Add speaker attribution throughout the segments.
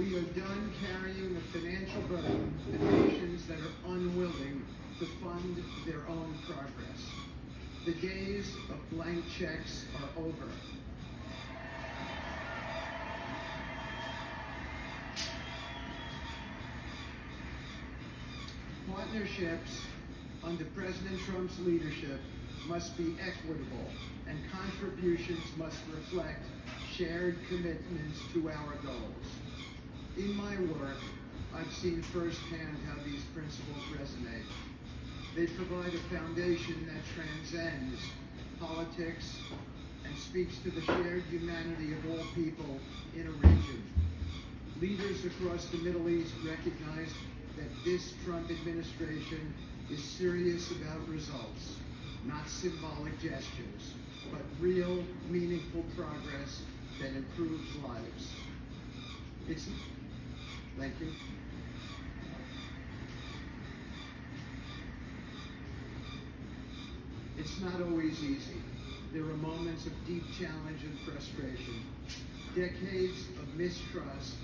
Speaker 1: We are done carrying the financial burden to nations that are unwilling to fund their own progress. The days of blank checks are over. Partnerships under President Trump's leadership must be equitable, and contributions must reflect shared commitments to our goals. In my work, I've seen firsthand how these principles resonate. They provide a foundation that transcends politics and speaks to the shared humanity of all people in a region. Leaders across the Middle East recognize that this Trump administration is serious about results, not symbolic gestures, but real, meaningful progress that improves lives. Thank you. It's not always easy. There are moments of deep challenge and frustration. Decades of mistrust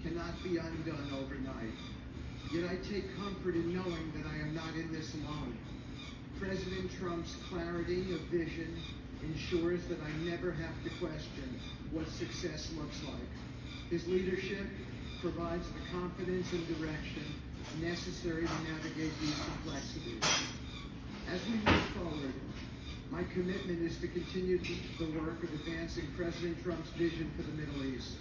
Speaker 1: cannot be undone overnight. Yet I take comfort in knowing that I am not in this alone. President Trump's clarity of vision ensures that I never have to question what success looks like. His leadership provides the confidence and direction necessary to navigate these complexities. As we move forward, my commitment is to continue the work of advancing President Trump's vision for the Middle East.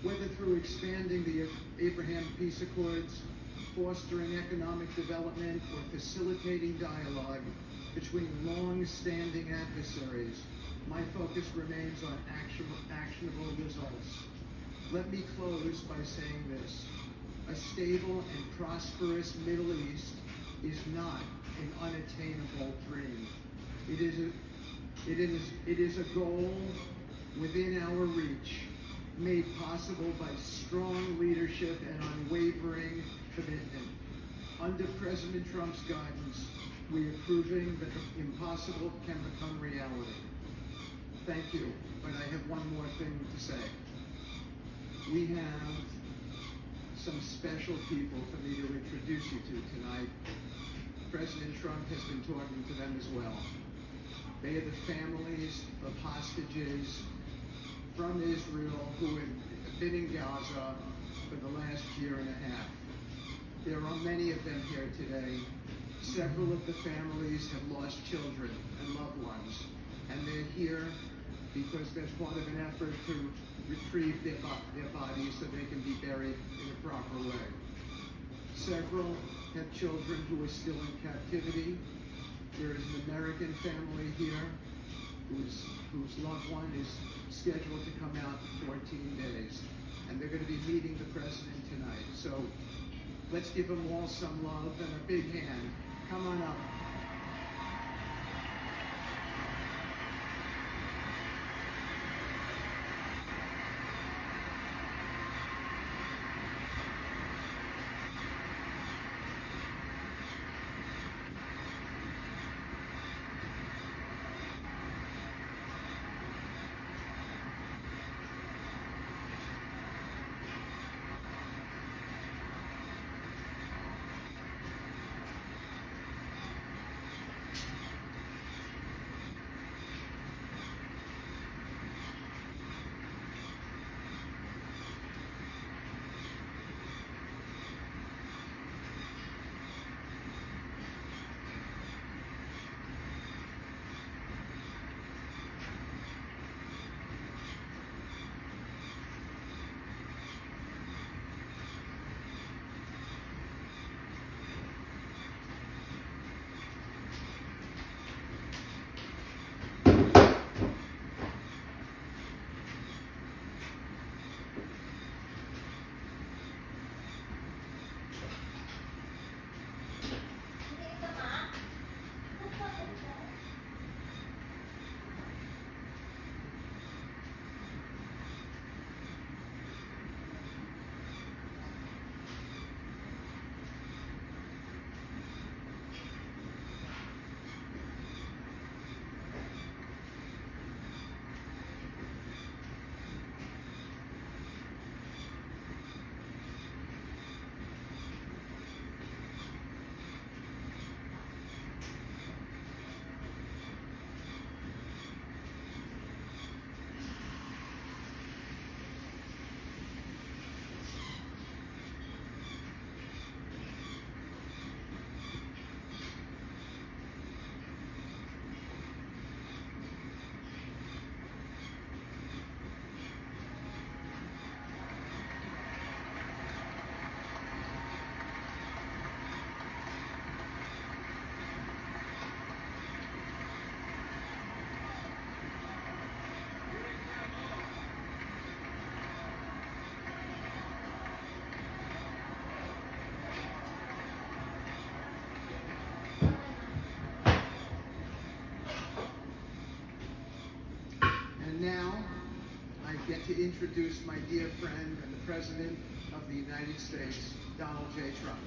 Speaker 1: Whether through expanding the Abraham Peace Accords, fostering economic development, or facilitating dialogue between long-standing adversaries, my focus remains on actionable results. Let me close by saying this. A stable and prosperous Middle East is not an unattainable dream. It is a goal within our reach, made possible by strong leadership and unwavering commitment. Under President Trump's guidance, we are proving that the impossible can become reality. Thank you, but I have one more thing to say. We have some special people for me to introduce you to tonight. President Trump has been talking to them as well. They are the families of hostages from Israel who have been in Gaza for the last year and a half. There are many of them here today. Several of the families have lost children and loved ones, and they're here because they're part of an effort to retrieve their bodies so they can be buried in a proper way. Several have children who are still in captivity. There is an American family here whose loved one is scheduled to come out in 14 days. And they're going to be meeting the president tonight. So let's give them all some love and a big hand. Come on up. get to introduce my dear friend and the President of the United States, Donald J. Trump.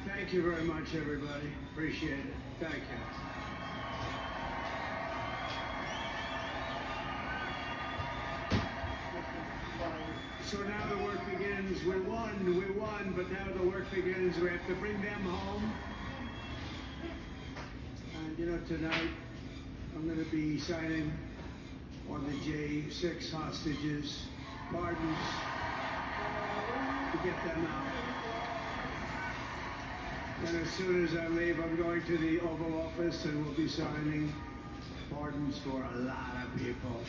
Speaker 2: Thank you very much, everybody. Appreciate it. Thank you. So now the work begins. We won, but now the work begins. We have to bring them home. And you know, tonight I'm going to be signing on the J6 hostages, pardons, to get them out. And as soon as I leave, I'm going to the Oval Office and we'll be signing pardons for a lot of people,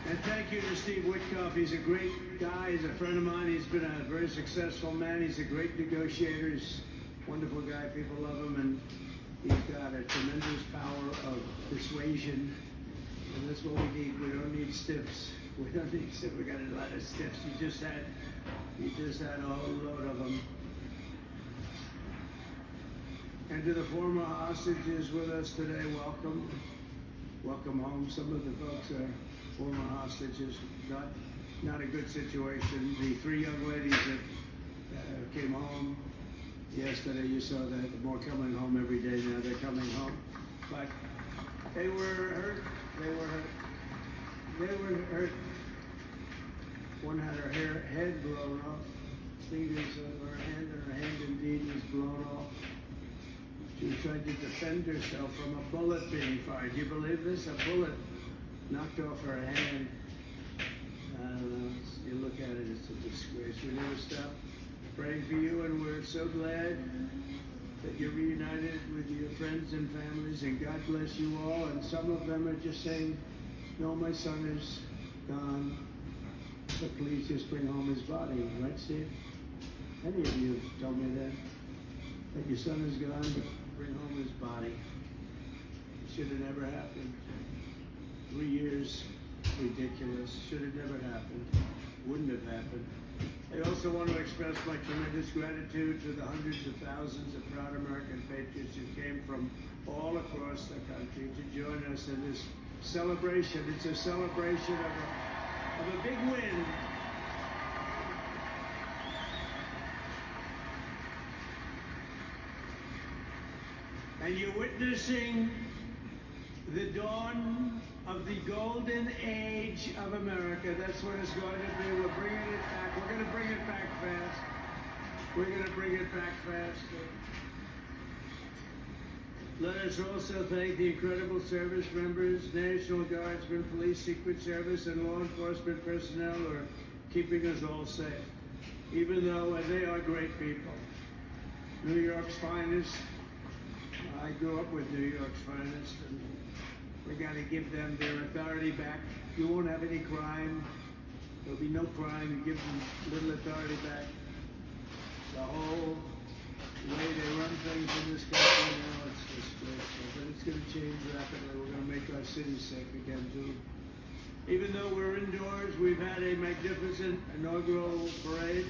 Speaker 2: And thank you to Steve Witkoff. He's a great guy. He's a friend of mine. He's been a very successful man. He's a great negotiator. He's a wonderful guy. People love him. And he's got a tremendous power of persuasion. And that's what we need. We don't need stiffs. We don't need stiffs. We got a lot of stiffs. You just had a whole load of them. And to the former hostages with us today, welcome. Welcome home. Some of the folks are former hostages. Not a good situation. The 3 young ladies that came home yesterday, you saw that. More coming home every day now. They're coming home. But they were hurt. They were hurt. One had her head blown off, fingers of her hand, and her hand indeed was blown off. She was trying to defend herself from a bullet being fired. Do you believe this? A bullet knocked off her hand. You look at it, it's a disgrace. We never stop praying for you, and we're so glad that you're reunited with your friends and families, and God bless you all. And some of them are just saying, no, my son is gone. But please just bring home his body, right, Steve? Any of you have told me that your son is gone, but bring home his body. It should have never happened. 3 years, ridiculous. Should have never happened. Wouldn't have happened. I also want to express my tremendous gratitude to the hundreds of thousands of proud American patriots who came from all across the country to join us in this celebration. It's a celebration of a big win. And you're witnessing the dawn of the golden age of America. That's what it's going to be. We're bringing it back. We're going to bring it back fast. We're going to bring it back fast. Let us also thank the incredible service members, National Guardsmen, Police, Secret Service, and law enforcement personnel who are keeping us all safe, even though they are great people. New York's finest. I grew up with New York's finest, and we got to give them their authority back. You won't have any crime. There'll be no crime. You give them little authority back. The whole way they run things in this country now, it's disgraceful. But it's going to change rapidly. We're going to make our cities safe again, too. Even though we're indoors, we've had a magnificent inaugural parade.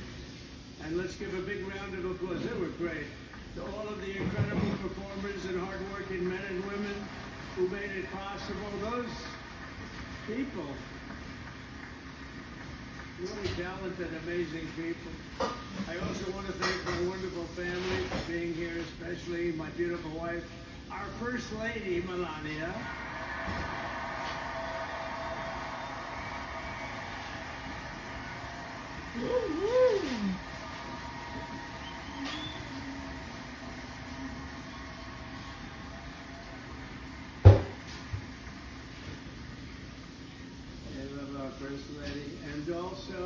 Speaker 2: And let's give a big round of applause. They were great. To all of the incredible performers and hardworking men and women who made it possible. Those people, really talented, amazing people. I also want to thank my wonderful family for being here, especially my beautiful wife, our First Lady, Melania. Woo-hoo. First Lady, and also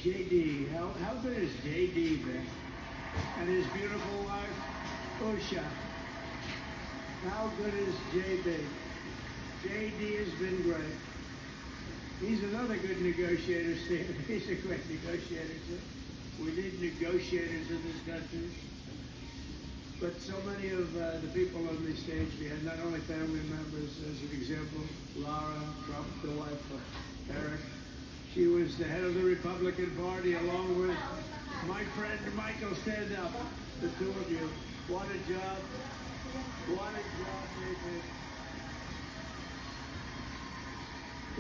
Speaker 2: JD. How good has JD been? And his beautiful wife, Usha. How good is JB? JD has been great. He's another good negotiator, Steve. He's a great negotiator, too. We need negotiators in this country. But so many of the people on the stage, we had not only family members, as an example, Lara Trump, the wife of Eric. She was the head of the Republican Party, along with my friend Michael. Stand up, the two of you. What a job. What a job they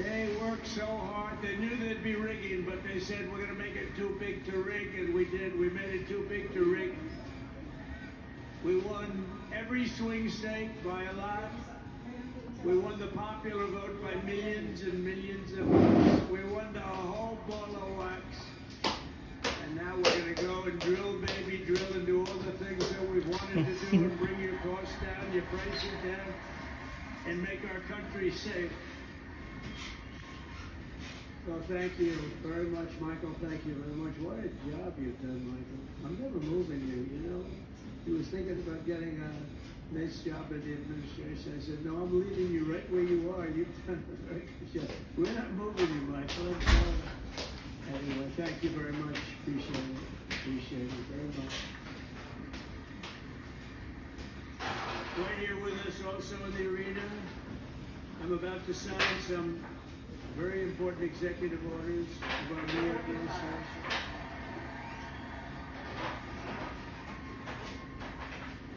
Speaker 2: did. They worked so hard. They knew they'd be rigging, but they said, we're going to make it too big to rig, and we did. We made it too big to rig. We won every swing state by a lot. We won the popular vote by millions and millions of votes. We won the whole ball of wax. And now we're going to go and drill, baby, drill, and do all the things that we've wanted to do and bring your costs down, your prices down, and make our country safe. So thank you very much, Michael. Thank you very much. What a job you've done, Michael. I'm never moving you, you know. He was thinking about getting a nice job in the administration. I said, no, I'm leaving you right where you are. You've done a very good job. We're not moving you, Michael. Anyway, thank you very much. Appreciate it. Appreciate it very much. Right here with us also in the arena, I'm about to sign some very important executive orders of our new administration.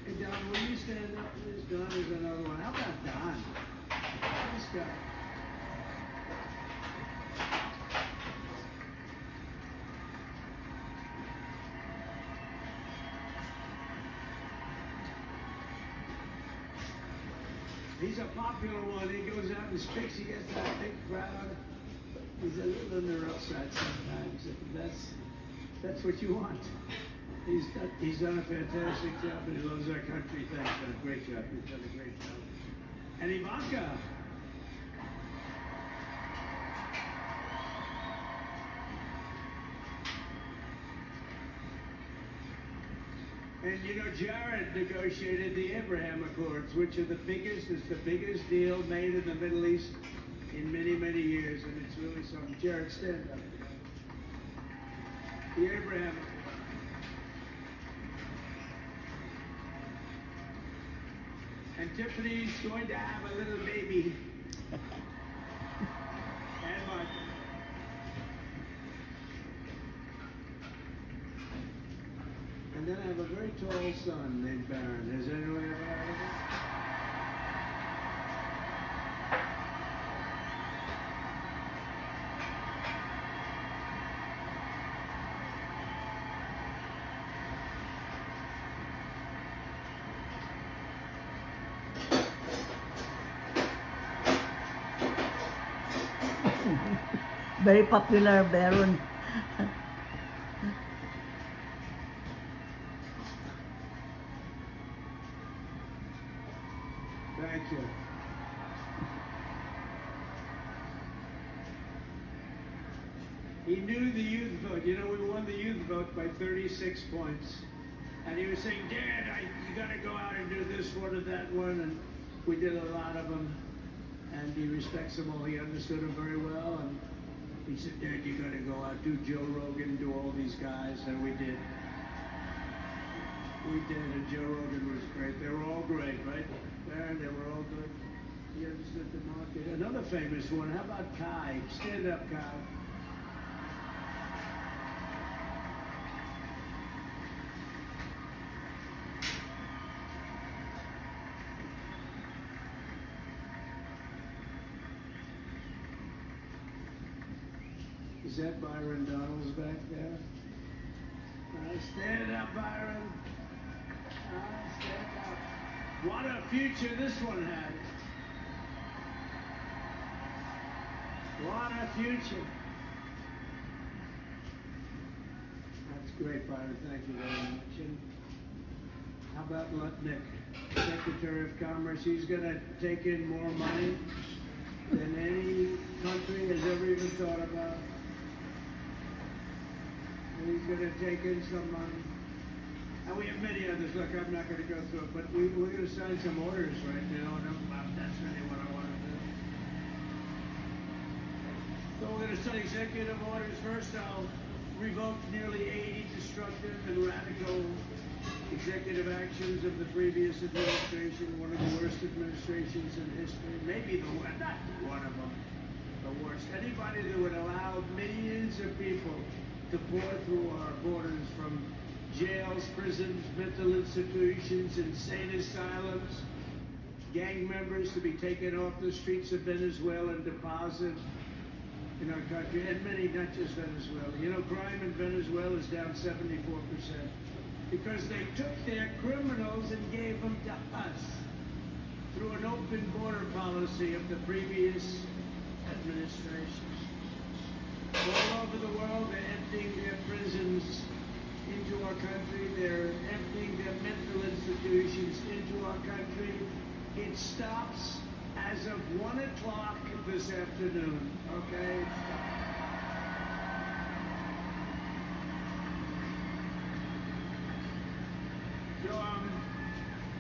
Speaker 2: Hey, Don, will you stand up, please? Don is another one. How about Don? This guy. He's a popular one. He goes out and speaks. He gets that big crowd. He's a little on the rough side sometimes. That's what you want. He's done a fantastic job, and he loves our country. Thanks, done a great job. He's done a great job. And Ivanka. And you know, Jared negotiated the Abraham Accords, which are the biggest deal made in the Middle East in many, many years, and it's really something. Jared, stand up. The Abraham Accords. And Tiffany's going to have a little baby. And Mark. And then I have a very tall son named Baron. Has anyone ever heard of him?
Speaker 3: Very popular, Baron.
Speaker 2: Thank you. He knew the youth vote. You know, we won the youth vote by 36 points. And he was saying, Dad, you got to go out and do this one or that one. And we did a lot of them. And he respects them all. He understood them very well. And he said, Dad, you got to go out, do Joe Rogan, do all these guys. And we did. We did. And Joe Rogan was great. They were all great, right? They were all good. He understood the market. Another famous one. How about Kai? Stand up, Kai. Is that Byron Donalds back there? Stand up, Byron. Stand up. What a future this one had. What a future. That's great, Byron. Thank you very much. And how about Lutnick, Secretary of Commerce? He's going to take in more money than any country has ever even thought about. And he's going to take in some money. And we have many others. Look, I'm not going to go through it, but we're going to sign some orders right now, and that's really what I want to do. So we're going to sign executive orders. First, I'll revoke nearly 80 destructive and radical executive actions of the previous administration, one of the worst administrations in history. Maybe the one, not one of them, the worst. Anybody that would allow millions of people to pour through our borders from jails, prisons, mental institutions, insane asylums, gang members to be taken off the streets of Venezuela and deposited in our country, and many, not just Venezuela. You know, crime in Venezuela is down 74% because they took their criminals and gave them to us through an open border policy of the previous administrations. All over the world, they're emptying their prisons into our country. They're emptying their mental institutions into our country. It stops as of 1 o'clock this afternoon, okay? It stops. So I'm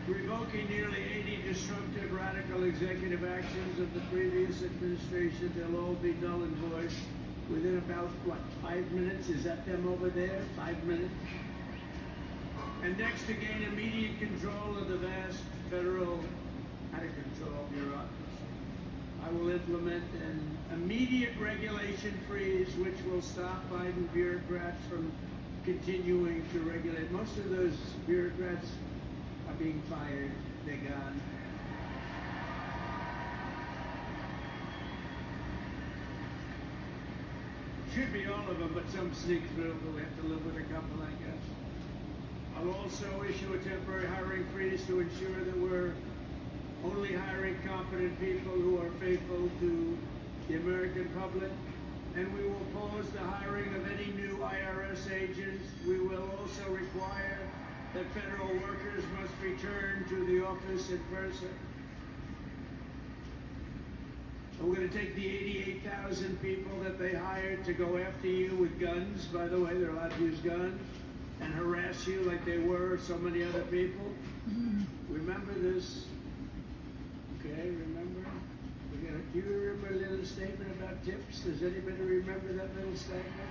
Speaker 2: revoking nearly 80 destructive, radical executive actions of the previous administration. They'll all be null and void within about, 5 minutes? Is that them over there? 5 minutes? And next, to gain immediate control of the vast federal out-of-control bureaucracy, I will implement an immediate regulation freeze which will stop Biden bureaucrats from continuing to regulate. Most of those bureaucrats are being fired. They're gone. Should be all of them, but some sneak through. We'll have to live with a couple, I guess. I'll also issue a temporary hiring freeze to ensure that we're only hiring competent people who are faithful to the American public. And we will pause the hiring of any new IRS agents. We will also require that federal workers must return to the office in person. And we're going to take the 88,000 people that they hired to go after you with guns. By the way, they're allowed to use guns and harass you like they were so many other people. Remember this? Okay, remember? Do you remember a little statement about tips? Does anybody remember that little statement?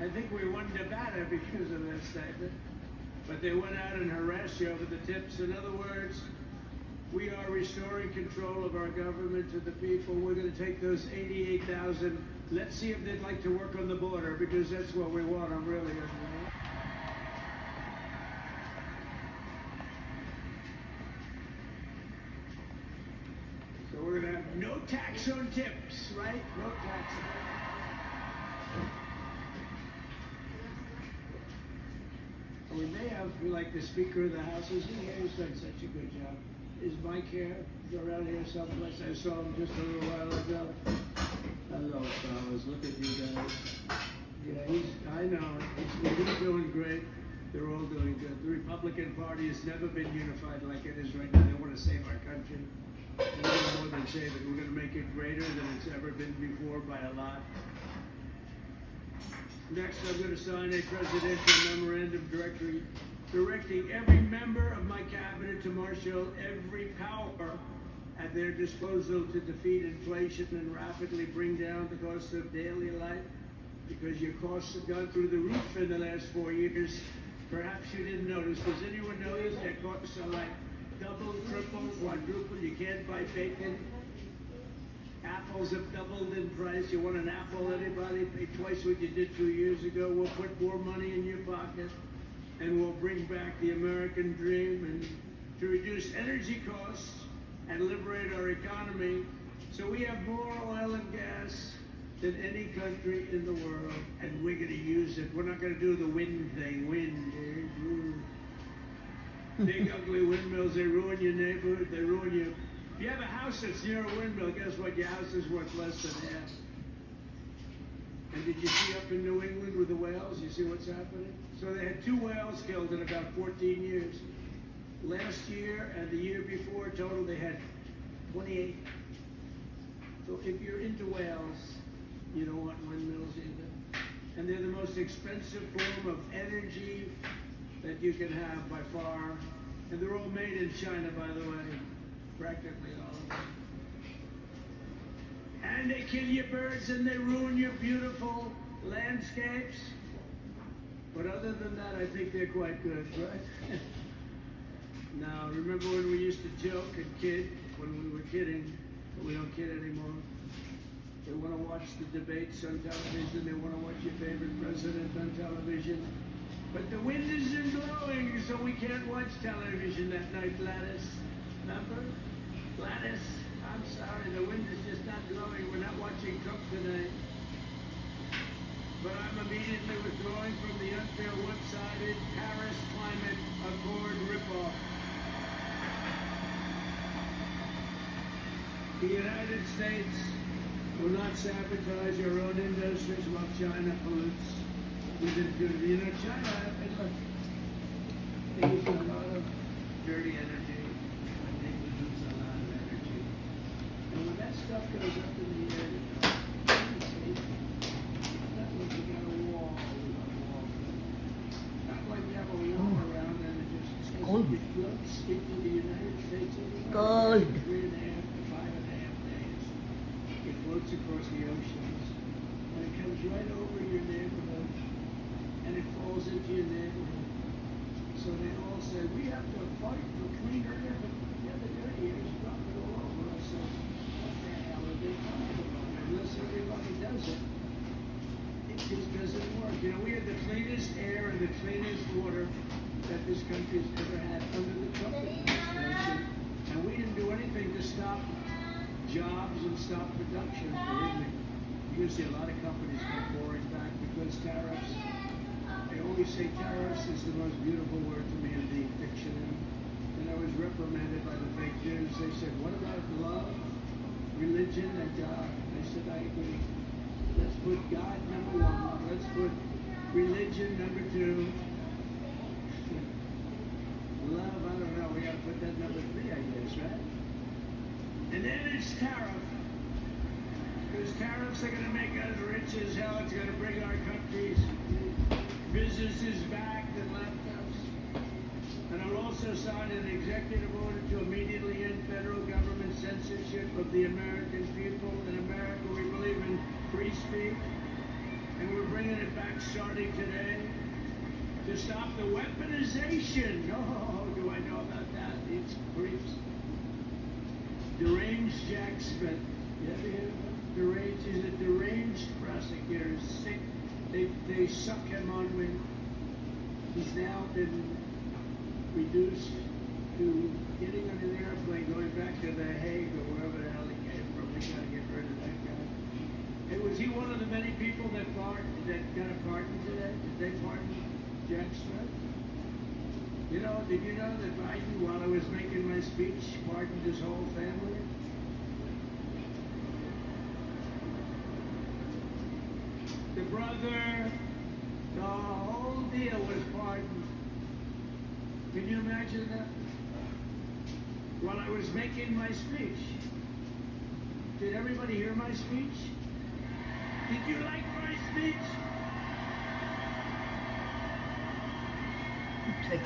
Speaker 2: I think we won Nevada because of that statement. But they went out and harassed you over the tips. In other words, we are restoring control of our government to the people. We're going to take those 88,000. Let's see if they'd like to work on the border, because that's what we want them really. So we're going to have no tax on tips, right? No tax on tips. We may have, like the Speaker of the House, he's done such a good job. Is Mike here? He's around here someplace. I saw him just a little while ago. Hello, fellas. Look at you guys. Yeah, I know. He's doing great. They're all doing good. The Republican Party has never been unified like it is right now. They want to save our country. And we're more than save it. We're going to make it greater than it's ever been before by a lot. Next, I'm going to sign a presidential memorandum directing every member of my cabinet to marshal every power at their disposal to defeat inflation and rapidly bring down the cost of daily life, because your costs have gone through the roof in the last 4 years. Perhaps you didn't notice. Does anyone notice that costs are like double, triple, quadruple? You can't buy bacon. Apples have doubled in price. You want an apple, anybody? Pay twice what you did 2 years ago. We'll put more money in your pocket, and we'll bring back the American dream and to reduce energy costs and liberate our economy. So we have more oil and gas than any country in the world, and we're going to use it. We're not going to do the wind thing. Big ugly windmills, they ruin your neighborhood, they ruin you. If you have a house that's near a windmill, guess what? Your house is worth less than half. And did you see up in New England with the whales? You see what's happening? So they had 2 whales killed in about 14 years. Last year and the year before, total, they had 28. So if you're into whales, you don't want windmills either. and they're the most expensive form of energy that you can have by far. And they're all made in China, by the way, practically all of them. And they kill your birds and they ruin your beautiful landscapes. But other than that, I think they're quite good, right? Now, remember when we used to joke and kid, when we were kidding, but we don't kid anymore? They want to watch the debates on television, they want to watch your favorite president on television. But the wind isn't blowing, so we can't watch television that night, Gladys. Remember? Gladys, I'm sorry, the wind is just not blowing. We're not watching Trump today. But I'm immediately withdrawing from the unfair one-sided Paris Climate Accord ripoff. The United States will not sabotage our own industries while China pollutes. We didn't do it. You know, China, and look, they use a lot of dirty energy. I think we use a lot of energy. And when that stuff goes up in the air, you know, it's safe. It's not like you got a wall. Not like you have a wall around and it just
Speaker 3: Cold.
Speaker 2: it floats into the United States every
Speaker 3: Cold.
Speaker 2: 3.5 to 5.5 days. It floats across the oceans and it comes right over your neighborhood and it falls into your neighborhood. So they all say, we have to fight for cleaner air, but yeah, the dirty air is dropping all over us. So what the hell are they talking about? Unless everybody does it, it just doesn't work. You know, we had the cleanest air and the cleanest water that this country's ever had under the Trump administration, and we didn't do anything to stop jobs and stop production. Believe me, you're gonna see a lot of companies come pouring back because tariffs. They always say tariffs is the most beautiful word to me in the dictionary. And I was reprimanded by the fake news. They said, what about love, religion, and God? I said, I agree. Let's put God number one. Let's put religion number two. Love, I don't know. We gotta put that number three, I guess, right? And then it's tariff. Because tariffs are gonna make us rich as hell. It's gonna bring our countries businesses back that left us. And I'll also sign an executive order to immediately end federal government censorship of the American people. In America, we believe in free speech, and we're bringing it back starting today to stop the weaponization. Oh, do I know about that? These creeps. Deranged Jack Smith. You ever hear of him? Deranged, he's a deranged prosecutor, sick. They suck him on me. He's now been reduced to getting on an airplane, going back to The Hague or wherever the hell he came from. We gotta get rid of that guy. Hey, was he one of the many people that got a pardon today? Did they pardon Jack Smith? You know, did you know that Biden, while I was making my speech, pardoned his whole family? The brother, the whole deal was pardoned. Can you imagine that? While I was making my speech. Did everybody hear my speech? Did you like my speech? Thank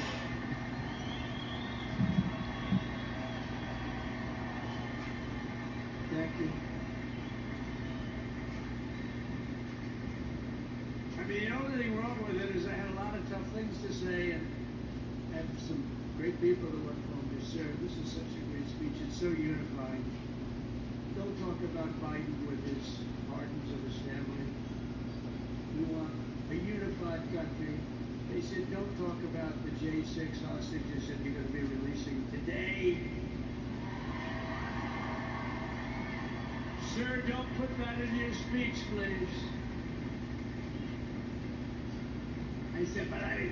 Speaker 2: you. I mean, the only thing wrong with it is I had a lot of tough things to say, and I have some great people to work for me. Sir, this is such a great speech. It's so unifying. Don't talk about Biden with his pardons of his family. We want a unified country. They said, don't talk about the J6 hostages that you're going to be releasing today. Sir, don't put that in your speech, please. I said, but I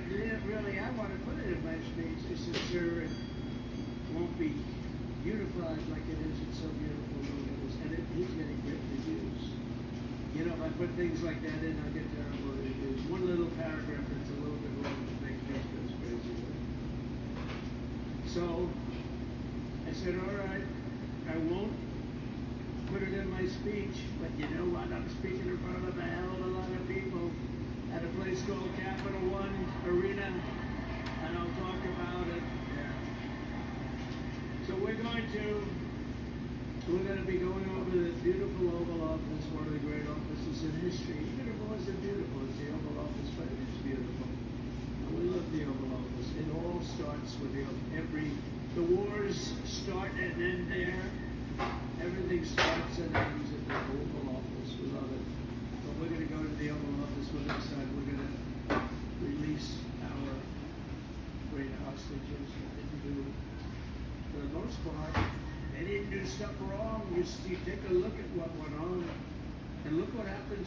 Speaker 2: want to put it in my speech. He said, sir, it won't be unified like it is. It's so beautiful. And he's getting great reviews. You know, if I put things like that in, I'll get terrible reviews. One little paragraph that's a little bit wrong, the thing just goes crazy. So, I said, all right, I won't put it in my speech, but you know what? I'm speaking in front of a hell of a lot of people. at a place called Capital One Arena, and I'll talk about it there. So we're going to be going over the beautiful Oval Office, one of the great offices in history. Even if it wasn't beautiful, it's the Oval Office, but it is beautiful. And we love the Oval Office. It all starts with the wars start and end there. Everything starts and ends at the Oval Office. We love it. But we're going to go to the Oval Office with us and we're going to release our great hostages. For the most part, they didn't do stuff wrong. You take a look at what went on, and look what happened.